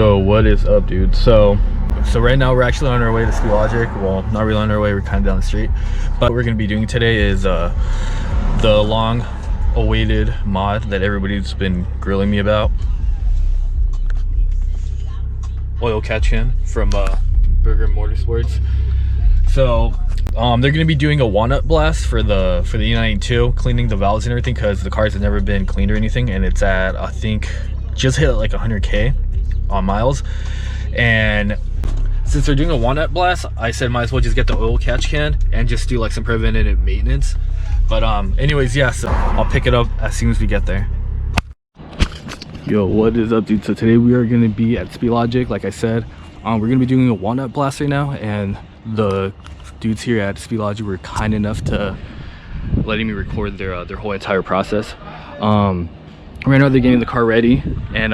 Yo, what is up, dude? So right now we're actually on our way to Ski Logic. Well, not really on our way, we're kind of down the street. But what we're gonna be doing today is the long awaited mod that everybody's been grilling me about. Oil catch can from Burger Motorsports. So they're gonna be doing a Walnut blast for the N54, cleaning the valves and everything, because the cars have never been cleaned or anything, and it's at, I think, just hit like 100K on miles. And since they're doing a Walnut blast, I said might as well just get the oil catch can and just do like some preventative maintenance. But anyways, yeah, so I'll pick it up as soon as we get there. Yo, what is up, dude? So today we are gonna be at Ski Logic, like I said. We're gonna be doing a Walnut blast right now, and the dudes here at Ski Logic were kind enough to letting me record their whole entire process. Right now they're getting the car ready, and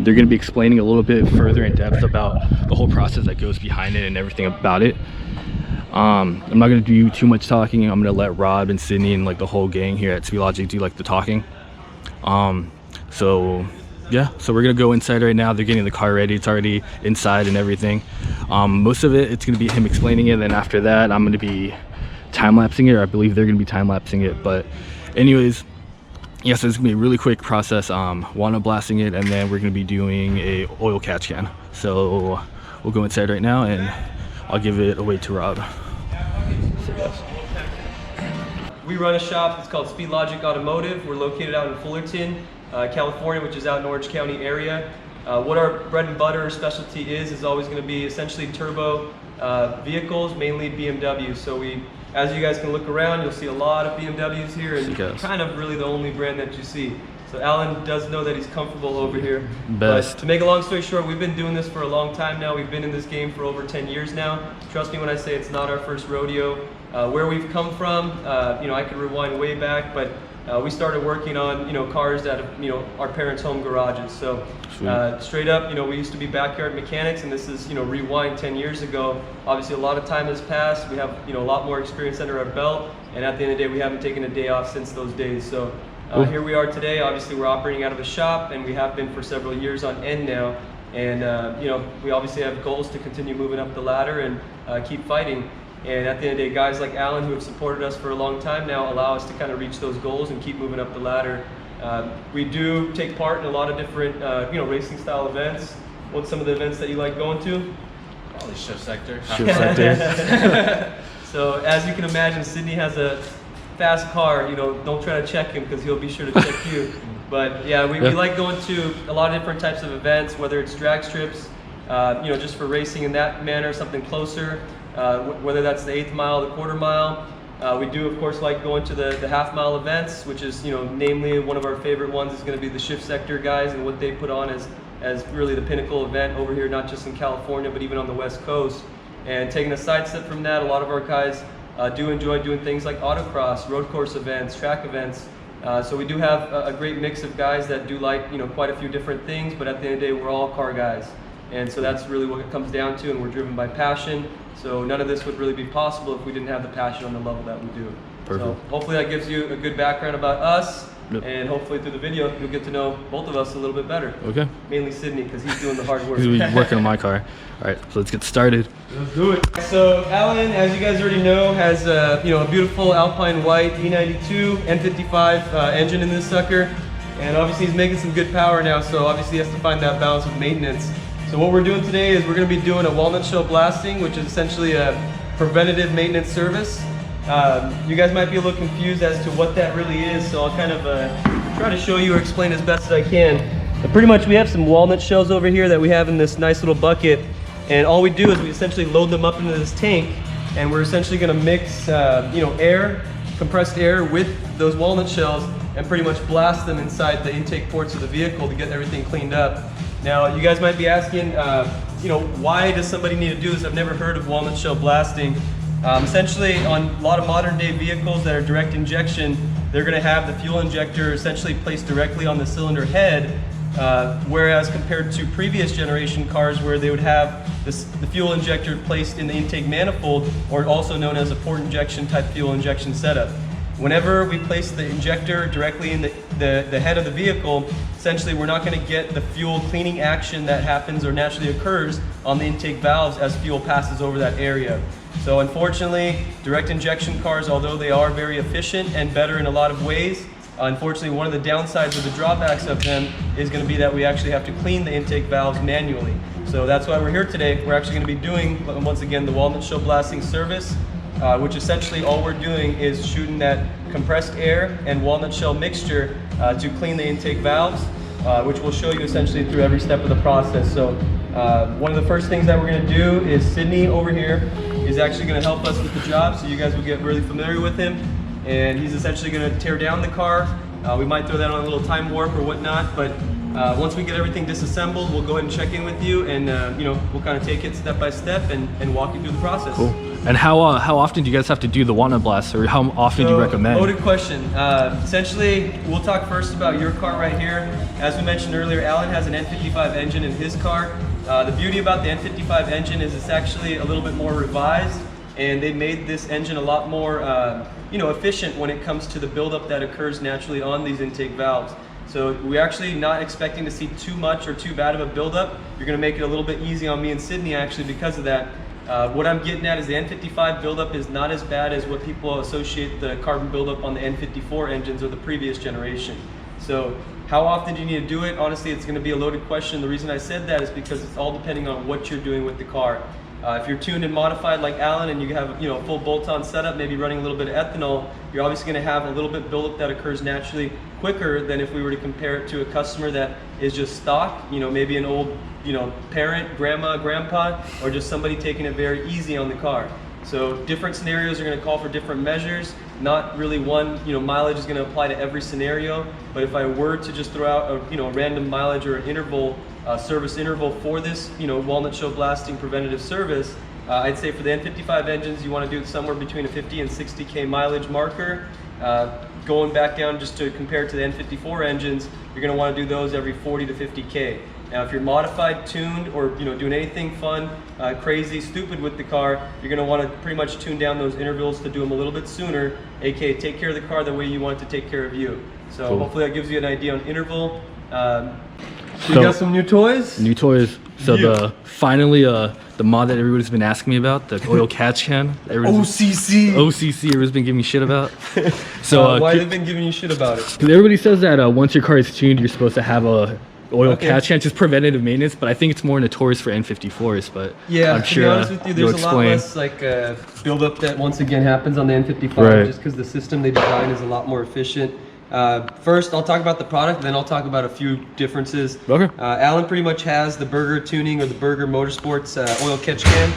they're going to be explaining a little bit further in depth about the whole process that goes behind it and everything about it. I'm not going to do too much talking. I'm going to let Rob and Sydney and like the whole gang here at Ski Logic do like the talking. So yeah, so we're going to go inside right now. They're getting the car ready. It's already inside and everything. Most of it's going to be him explaining it, and then after that I'm going to be time-lapsing it, or I believe they're going to be time-lapsing it. But anyways, yeah, so it's gonna be a really quick process. Walnut blasting it, and then we're gonna be doing a oil catch can. So we'll go inside right now, and I'll give it away to Rob. So, yes. We run a shop. It's called Ski Logic Automotive. We're located out in Fullerton, California, which is out in Orange County area. What our bread and butter specialty is always going to be essentially turbo vehicles, mainly BMW. So as you guys can look around, you'll see a lot of BMWs here, and kind of really the only brand that you see. So Alan does know that he's comfortable over here. Best. But to make a long story short, we've been doing this for a long time now. We've been in this game for over 10 years now. Trust me when I say it's not our first rodeo. Where we've come from, you know, I could rewind way back, but we started working on, you know, cars out of, you know, our parents' home garages. So straight up, you know, we used to be backyard mechanics, and this is, you know, rewind 10 years ago. Obviously a lot of time has passed. We have, you know, a lot more experience under our belt, and at the end of the day we haven't taken a day off since those days. So here we are today. Obviously we're operating out of a shop, and we have been for several years on end now. And you know, we obviously have goals to continue moving up the ladder and keep fighting. And at the end of the day, guys like Alan, who have supported us for a long time now, allow us to kind of reach those goals and keep moving up the ladder. We do take part in a lot of different, you know, racing style events. What's some of the events that you like going to? Probably shift sector. Shift sector. So as you can imagine, Sydney has a fast car. You know, don't try to check him, because he'll be sure to check you. But yeah, we like going to a lot of different types of events, whether it's drag strips, you know, just for racing in that manner, something closer. Whether that's the 1/8 mile, the 1/4 mile. We do, of course, like going to the half-mile events, which is, you know, namely one of our favorite ones is going to be the shift sector guys, and what they put on as really the pinnacle event over here, not just in California, but even on the West Coast. And taking a side step from that, a lot of our guys do enjoy doing things like autocross, road course events, track events. So we do have a great mix of guys that do like, you know, quite a few different things, but at the end of the day, we're all car guys. And so that's really what it comes down to, and we're driven by passion. So none of this would really be possible if we didn't have the passion on the level that we do. Perfect. So hopefully that gives you a good background about us, and hopefully through the video you'll get to know both of us a little bit better. Okay. Mainly Sydney, because he's doing the hard work. He's working on my car. All right, so let's get started. Let's do it. So Alan, as you guys already know, has you know, a beautiful Alpine white E92 N55 engine in this sucker, and obviously he's making some good power now. So obviously he has to find that balance with maintenance. So what we're doing today is we're going to be doing a walnut shell blasting, which is essentially a preventative maintenance service. You guys might be a little confused as to what that really is, so I'll kind of try to show you or explain as best as I can. But pretty much we have some walnut shells over here that we have in this nice little bucket, and all we do is we essentially load them up into this tank, and we're essentially going to mix you know, air, compressed air, with those walnut shells, and pretty much blast them inside the intake ports of the vehicle to get everything cleaned up. Now, you guys might be asking, you know, why does somebody need to do this? I've never heard of walnut shell blasting. Essentially, on a lot of modern day vehicles that are direct injection, they're going to have the fuel injector essentially placed directly on the cylinder head, whereas compared to previous generation cars where they would have the fuel injector placed in the intake manifold, or also known as a port injection type fuel injection setup. whenever we place the injector directly in the head of the vehicle, essentially we're not going to get the fuel cleaning action that happens or naturally occurs on the intake valves as fuel passes over that area. So unfortunately, direct injection cars, although they are very efficient and better in a lot of ways, unfortunately one of the downsides or the drawbacks of them is going to be that we actually have to clean the intake valves manually. So that's why we're here today. We're actually going to be doing, once again, the Walnut Shell blasting service, which essentially all we're doing is shooting that compressed air and walnut shell mixture to clean the intake valves, which we'll show you essentially through every step of the process. So one of the first things that we're going to do is Sydney over here is actually going to help us with the job, so you guys will get really familiar with him. And he's essentially going to tear down the car. We might throw that on a little time warp or whatnot, but once we get everything disassembled, we'll go ahead and check in with you, and you know, we'll kind of take it step by step and walk you through the process. Cool. And how often do you guys have to do the Walnut blast, or how often do you recommend? Loaded question. Essentially, we'll talk first about your car right here. As we mentioned earlier, Alan has an N55 engine in his car. The beauty about the N55 engine is it's actually a little bit more revised, and they made this engine a lot more you know, efficient when it comes to the buildup that occurs naturally on these intake valves. So we're actually not expecting to see too much or too bad of a buildup. You're going to make it a little bit easy on me and Sydney actually because of that. What I'm getting at is the N55 buildup is not as bad as what people associate the carbon buildup on the N54 engines or the previous generation. So how often do you need to do it? Honestly, it's going to be a loaded question. The reason I said that is because it's all depending on what you're doing with the car. If you're tuned and modified like Alan and you have, you know, a full bolt-on setup, maybe running a little bit of ethanol, you're obviously going to have a little bit buildup that occurs naturally quicker than if we were to compare it to a customer that is just stock, you know, maybe an old, you know, parent, grandma, grandpa, or just somebody taking it very easy on the car. So different scenarios are going to call for different measures. Not really one, you know, mileage is going to apply to every scenario. But if I were to just throw out a, you know, random mileage or an interval, service interval for this, you know, walnut shell blasting preventative service, I'd say for the N55 engines, you want to do it somewhere between a 50 and 60K mileage marker. Going back down just to compare to the N54 engines, you're going to want to do those every 40 to 50K. Now, if you're modified, tuned, or you know, doing anything fun, crazy, stupid with the car, you're going to want to pretty much tune down those intervals to do them a little bit sooner, aka take care of the car the way you want it to take care of you. So cool. Hopefully that gives you an idea on interval. So you got some new toys? New toys. So yeah. Finally the mod that everybody's been asking me about, the oil catch can. OCC. OCC, everybody's been giving me shit about. So why have they been giving you shit about it? Because everybody says that once your car is tuned, you're supposed to have a oil catch can, just preventative maintenance, but I think it's more notorious for N54s, but yeah, I'm sure to be honest with you, there's a lot less like buildup that once again happens on the N55, just because the system they design is a lot more efficient. First, I'll talk about the product, then I'll talk about a few differences. Okay. Alan pretty much has the Burger tuning or the Burger Motorsports oil catch can.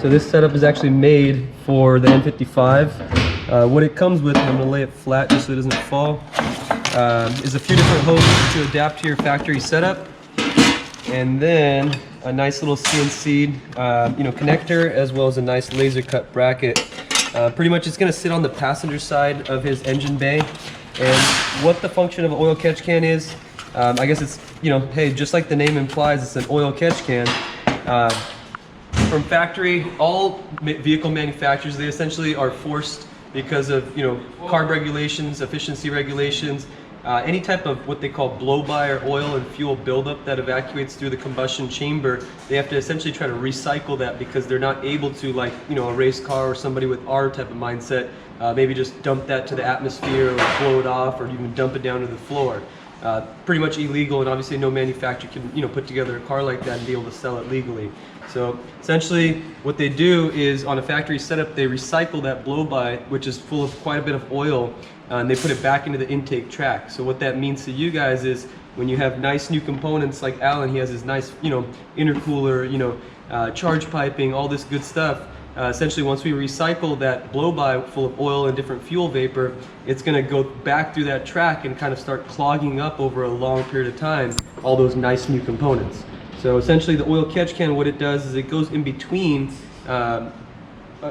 So this setup is actually made for the N55. What it comes with, and I'm going to lay it flat just so it doesn't fall, is a few different hoses to adapt to your factory setup, and then a nice little CNC you know, connector, as well as a nice laser cut bracket. Pretty much it's going to sit on the passenger side of his engine bay. And what the function of an oil catch can is, I guess it's, you know, hey, just like the name implies, it's an oil catch can. From factory, all vehicle manufacturers, they essentially are forced because of, you know, carb regulations, efficiency regulations, any type of what they call blow-by or oil and fuel buildup that evacuates through the combustion chamber, they have to essentially try to recycle that because they're not able to, like, you know, a race car or somebody with our type of mindset, maybe just dump that to the atmosphere or blow it off or even dump it down to the floor. Pretty much illegal, and obviously no manufacturer can, you know, put together a car like that and be able to sell it legally. So essentially what they do is on a factory setup, they recycle that blow-by, which is full of quite a bit of oil, and they put it back into the intake track. So what that means to you guys is when you have nice new components like Alan, he has his nice, you know, intercooler, you know, charge piping, all this good stuff. Essentially, once we recycle that blow-by full of oil and different fuel vapor, it's going to go back through that track and kind of start clogging up over a long period of time all those nice new components. So essentially, the oil catch can, what it does is it goes in between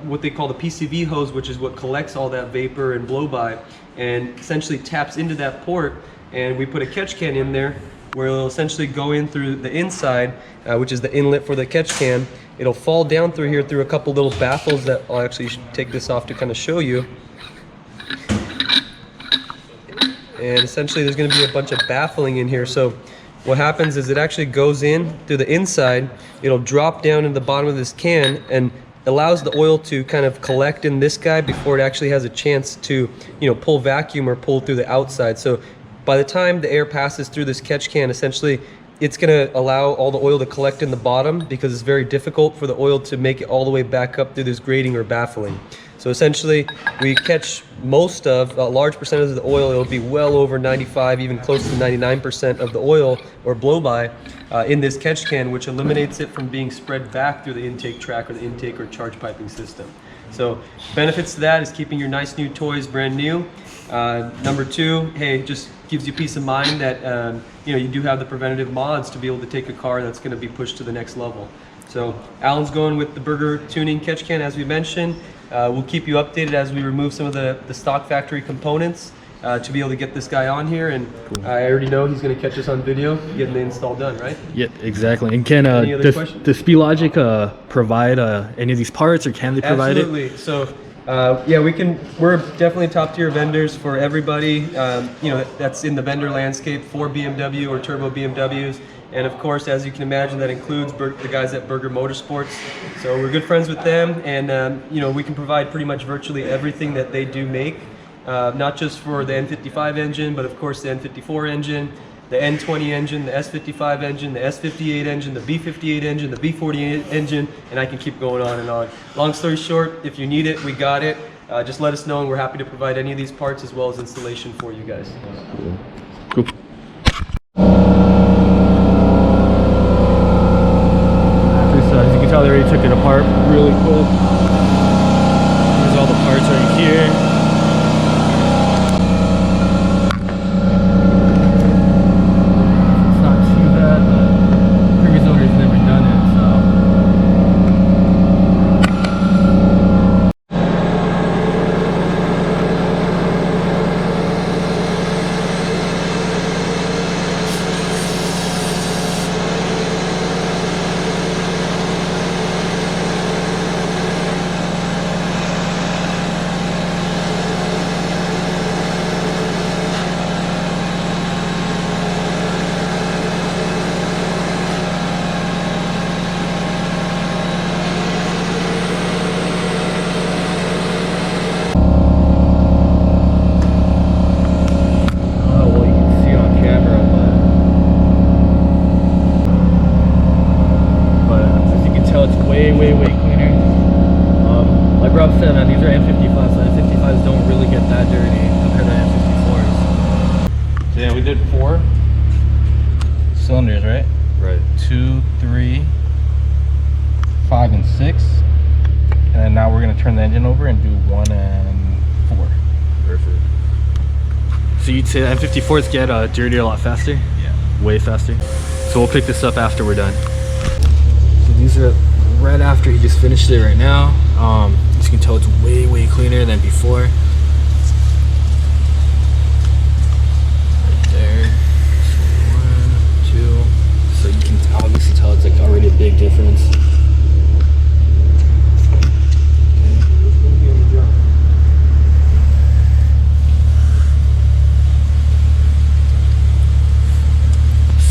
what they call the PCV hose, which is what collects all that vapor and blow-by, and essentially taps into that port, and we put a catch can in there where it'll essentially go in through the inside, which is the inlet for the catch can. It'll fall down through here through a couple little baffles that I'll actually take this off to kind of show you. and essentially there's going to be a bunch of baffling in here. So what happens is it actually goes in through the inside, it'll drop down in the bottom of this can and allows the oil to kind of collect in this guy before it actually has a chance to, you know, pull vacuum or pull through the outside. So by the time the air passes through this catch can, essentially it's going to allow all the oil to collect in the bottom, because it's very difficult for the oil to make it all the way back up through this grating or baffling. So essentially we catch most of, a large percentage of the oil. It'll be well over 95, even close to 99% of the oil or blow by in this catch can, which eliminates it from being spread back through the intake track or the intake or charge piping system. So benefits to that is keeping your nice new toys brand new. Number two, hey, just gives you peace of mind that you know, you do have the preventative mods to be able to take a car that's going to be pushed to the next level. So Alan's going with the Burger tuning catch can, as we mentioned. We'll keep you updated as we remove some of the stock factory components to be able to get this guy on here. And cool. I already know he's going to catch us on video getting the install done, right? Yeah, exactly. And can does SpeedLogic provide any of these parts, or can they provide Absolutely. it? So yeah, we're definitely top tier vendors for everybody, you know, that's in the vendor landscape for BMW or turbo BMWs. And of course, as you can imagine, that includes the guys at Burger Motorsports. So we're good friends with them, and you know, we can provide pretty much virtually everything that they do make, not just for the N55 engine, but of course the N54 engine, the N20 engine, the S55 engine, the S58 engine, the B58 engine, the B48 engine, and I can keep going on and on. Long story short, if you need it, we got it. Just let us know, and we're happy to provide any of these parts as well as installation for you guys. Cool. As you can tell, they already took it apart really quick. There's all the parts right here. Way cleaner. Like Rob said, man, these are N55s, so N55s don't really get that dirty compared to N54s. So yeah, we did 4 cylinders, right? Right. 2, 3, 5, and 6. And then now we're gonna turn the engine over and do 1 and 4. Perfect. So you'd say N54s get dirty a lot faster? Yeah. Way faster. So we'll pick this up after we're done. So these are right after he just finished it right now. As you can tell, it's way cleaner than before. Right there. So 1, 2. So you can obviously tell it's like already a big difference.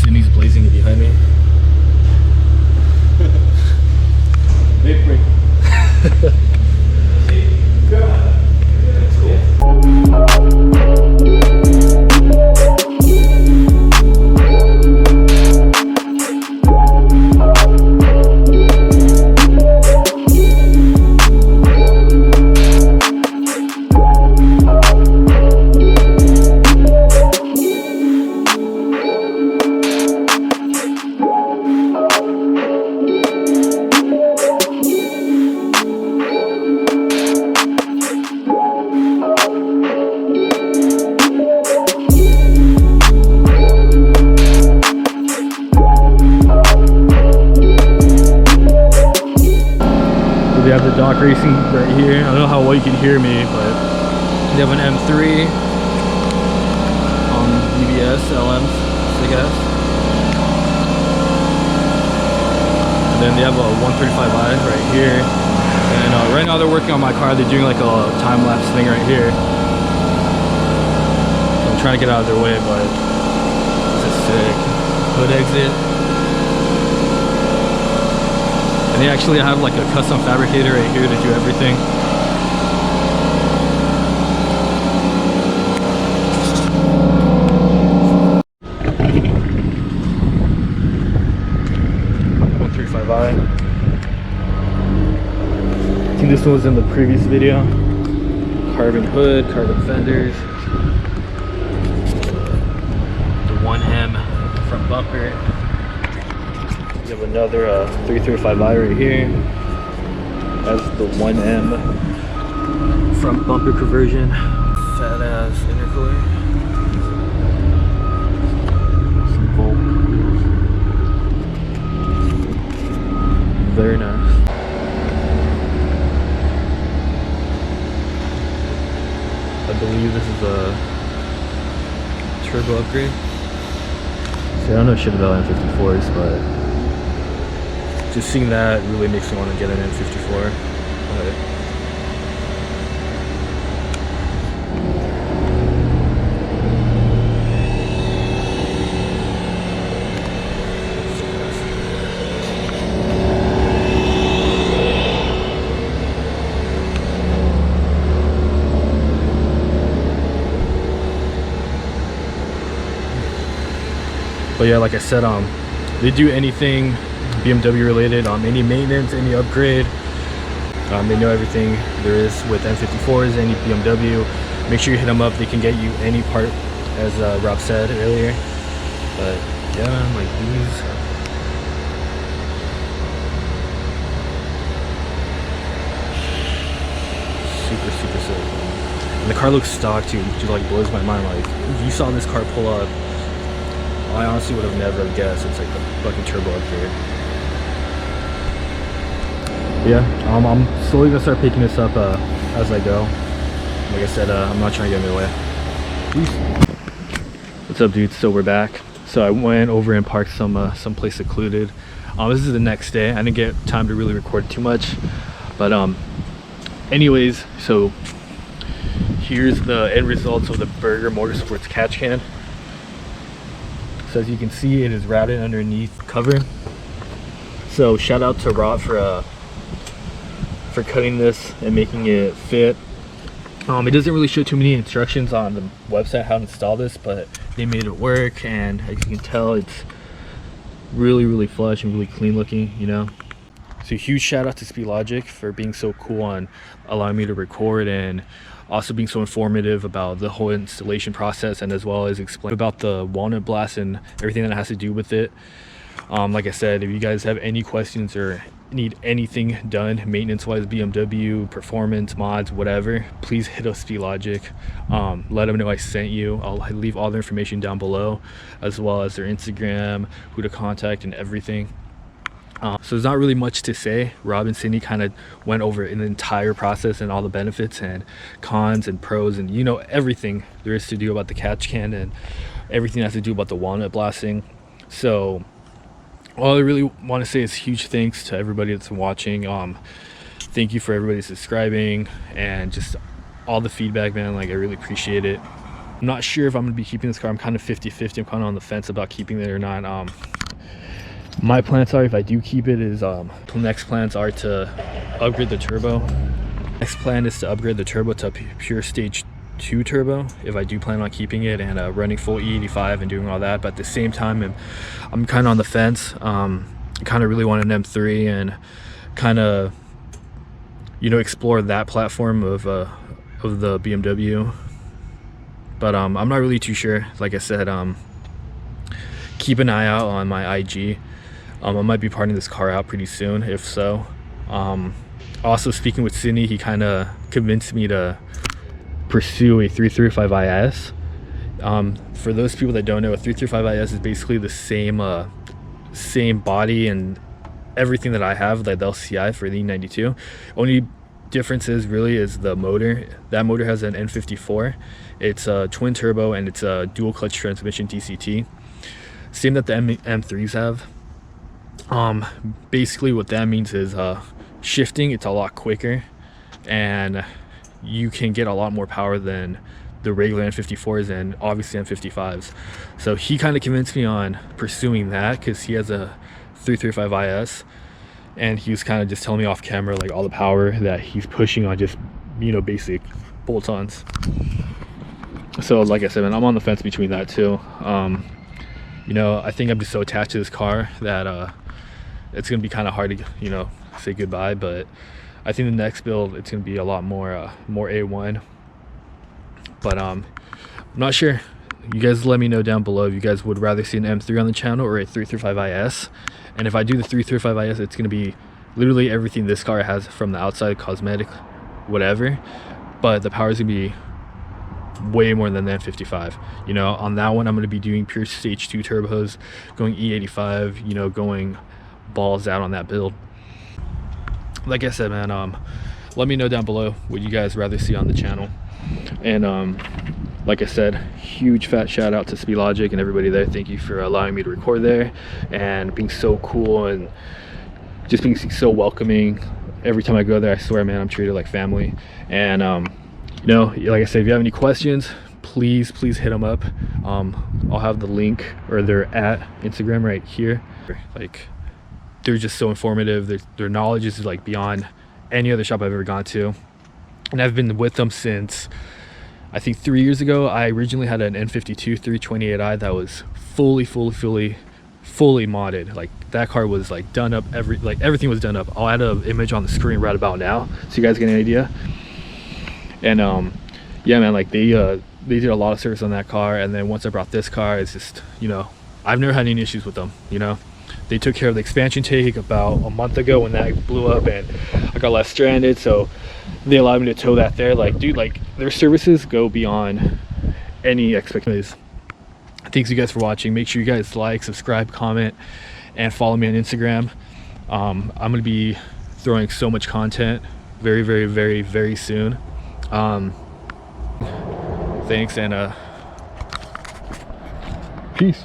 Sydney's blazing it behind me. Big break. They have the dock racing right here. I don't know how well you can hear me, but they have an M3 EBS LMs, I guess. And then they have a 135i right here. And right now they're working on my car. They're doing like a time lapse thing right here. So I'm trying to get out of their way, but it's a sick hood exit. And they actually have like a custom fabricator right here to do everything. I think this one was in the previous video. Carbon hood, carbon fenders, the 1M front bumper. You have another 335i right here. That's the 1M front bumper conversion. Fat ass intercooler. Some Volt wheels. Very nice. I believe this is a turbo upgrade. See, I don't know shit about N54s, but just seeing that really makes me want to get an N54. But yeah, like I said, they do anything BMW related, any maintenance, any upgrade. They know everything there is with N54s, any BMW. Make sure you hit them up. They can get you any part, as Rob said earlier. But yeah, man, like these. Super, super sick. And the car looks stock too, which like blows my mind. Like, if you saw this car pull up, I honestly would have never guessed it's like the fucking turbo upgrade. Yeah, I'm slowly gonna start picking this up as I go. Like I said, I'm not trying to get in the way. Peace. What's up, dudes? So we're back. So I went over and parked someplace secluded. This is the next day. I didn't get time to really record too much, but anyways, so here's the end results of the Burger Motorsports catch can. So as you can see, it is routed underneath cover. So shout out to Rob for cutting this and making it fit. It doesn't really show too many instructions on the website how to install this, but they made it work, and as you can tell, it's really, really flush and really clean looking, you know. So huge shout out to SpeedLogic for being so cool on allowing me to record, and also being so informative about the whole installation process, and as well as explain about the Walnut blast and everything that has to do with it. Like I said, if you guys have any questions or need anything done maintenance wise, BMW, performance, mods, whatever, please hit up SpeedLogic. Let them know I sent you. I'll leave all the information down below, as well as their Instagram, who to contact, and everything. So there's not really much to say. Rob and Cindy kind of went over an entire process and all the benefits and cons and pros, and you know, everything there is to do about the catch can and everything that has to do about the walnut blasting. So all I really want to say is huge thanks to everybody that's watching. Thank you for everybody subscribing and just all the feedback, man. Like, I really appreciate it. I'm not sure if I'm gonna be keeping this car. I'm kind of 50-50. I'm kind of on the fence about keeping it or not. My plans are, if I do keep it, is next plans are to upgrade the turbo. Next plan is to upgrade the turbo to a pure stage 2 turbo if I do plan on keeping it and running full E85 and doing all that. But at the same time, I'm kind of on the fence. I kind of really want an M3 and kind of, you know, explore that platform of the BMW. But I'm not really too sure. Like I said, keep an eye out on my IG. I might be parting this car out pretty soon, if so. Also, speaking with Sydney, he kind of convinced me to pursue a 335IS. For those people that don't know, a 335IS is basically the same body and everything that I have, like the LCI for the E92. Only difference is the motor. That motor has an N54. It's a twin turbo and it's a dual clutch transmission DCT, same that the M3s have. Basically what that means is shifting, it's a lot quicker and you can get a lot more power than the regular N54s and obviously N55s. So he kind of convinced me on pursuing that because he has a 335 IS, and he was kind of just telling me off camera like all the power that he's pushing on just, you know, basic bolt-ons. So like I said, man, I'm on the fence between that too. You know, I think I'm just so attached to this car that it's gonna be kind of hard to, you know, say goodbye. But I think the next build, it's gonna be a lot more A1. But I'm not sure. You guys let me know down below if you guys would rather see an M3 on the channel or a 335 IS. And if I do the 335 IS, it's gonna be literally everything this car has from the outside, cosmetic, whatever. But the power is gonna be way more than the N55. You know, on that one I'm going to be doing pure stage 2 turbos, going E85, you know, going balls out on that build. Like I said, man, let me know down below what you guys rather see on the channel. And like I said, huge fat shout out to Speed Logic and everybody there. Thank you for allowing me to record there and being so cool and just being so welcoming. Every time I go there, I swear, man, I'm treated like family. And you know, like I said, if you have any questions, please hit them up. I'll have the link or their at Instagram right here. Like, they're just so informative. Their knowledge is like beyond any other shop I've ever gone to, and I've been with them since I think 3 years ago. I originally had an N52 328i that was fully modded. Like, that car was like done up, everything was done up. I'll add an image on the screen right about now so you guys get an idea. And yeah, man, like they did a lot of service on that car. And then once I brought this car, it's just, you know, I've never had any issues with them. You know, they took care of the expansion tank about a month ago when that blew up and I got left stranded, so they allowed me to tow that there. Like, dude, like, their services go beyond any expectations. Thanks you guys for watching. Make sure you guys like, subscribe, comment, and follow me on Instagram. I'm gonna be throwing so much content very soon. Thanks, and peace.